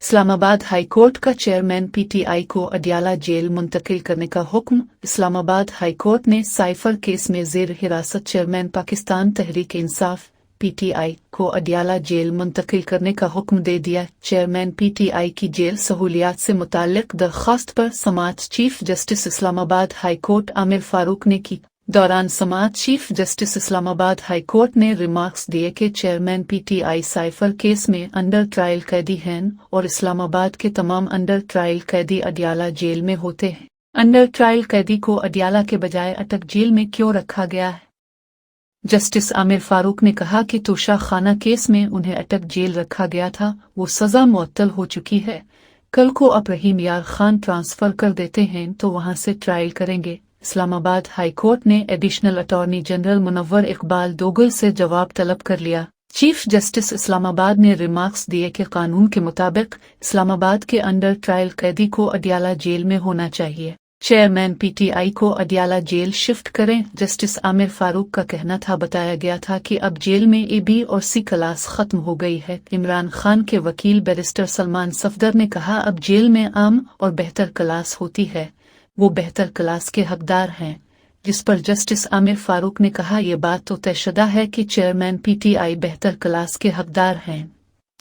Islamabad high court का chairman PTI को Adiala jail मुंतकिल करने का हुक्म। इस्लामाबाद हाई कोर्ट ने साइफर केस में जेर हिरासत चेयरमैन पाकिस्तान तहरीक इंसाफ पीटीआई को अडयाला जेल मुंतकिल करने का हुक्म दे दिया। चेयरमैन पीटीआई की जेल सहूलियात से मुताल्लिक दरख्वास्त पर समाअत chief justice Islamabad high court Aamir Farooq ने की। दौरान समाअत chief justice Islamabad high court ने रिमार्क्स दिए कि चेयरमैन पीटीआई साइफर केस में अंडर ट्रायल कैदी हैं और इस्लामाबाद के तमाम अंडर ट्रायल कैदी अडयाला जेल में होते हैं। अंडर ट्रायल कैदी को अडयाला के बजाय अटक जेल में क्यों रखा गया है? जस्टिस आमिर फारूक ने कहा कि तोशा खाना केस में उन्हें अटक जेल रखा गया था, वो सजा मुअत्तल हो चुकी है। कल को अब रहीम यार खान ट्रांसफर कर देते हैं तो वहां से ट्रायल करेंगे। इस्लामाबाद हाई कोर्ट ने additional attorney general Munawwar Iqbal Dogal से जवाब तलब कर लिया। चीफ जस्टिस इस्लामाबाद ने रिमार्क्स दिए कि कानून के मुताबिक इस्लामाबाद के अंडर ट्रायल कैदी को अडयाला जेल में होना चाहिए। चेयरमैन पीटीआई को अडयाला जेल शिफ्ट करें। जस्टिस आमिर फारूक का कहना था, बताया गया था कि अब जेल में ए बी और सी क्लास खत्म हो गई है। इमरान खान के वकील बैरिस्टर सलमान सफदर ने कहा, अब जेल में आम और बेहतर क्लास होती है, वो बेहतर क्लास के हकदार हैं। जिस पर जस्टिस आमिर फारूक ने कहा, ये बात तो तयशुदा है कि चेयरमैन पीटीआई बेहतर क्लास के हकदार हैं।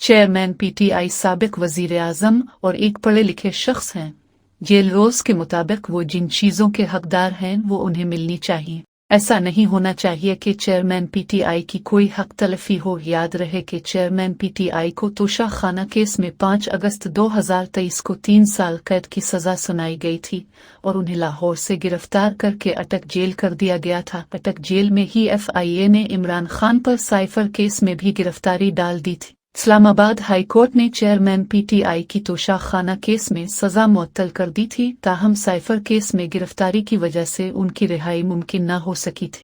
चेयरमैन पीटीआई साबिक वजीर आजम और एक पढ़े लिखे शख्स हैं। जेल रोज के मुताबिक वो जिन चीजों के हकदार हैं वो उन्हें मिलनी चाहिए। ऐसा नहीं होना चाहिए कि चेयरमैन पीटीआई की कोई हक तलफी हो। याद रहे कि चेयरमैन पीटीआई को तोशा खाना केस में 5 अगस्त 2023 को 3 साल कैद की सजा सुनाई गई थी और उन्हें लाहौर से गिरफ्तार करके अटक जेल कर दिया गया था। अटक जेल में ही FIA ने इमरान खान पर साइफर केस में भी गिरफ्तारी डाल दी थी। इस्लामाबाद हाई कोर्ट ने चेयरमैन पीटीआई की तोशा खाना केस में सजा मुअत्तल कर दी थी, ताहम साइफर केस में गिरफ्तारी की वजह से उनकी रिहाई मुमकिन न हो सकी थी।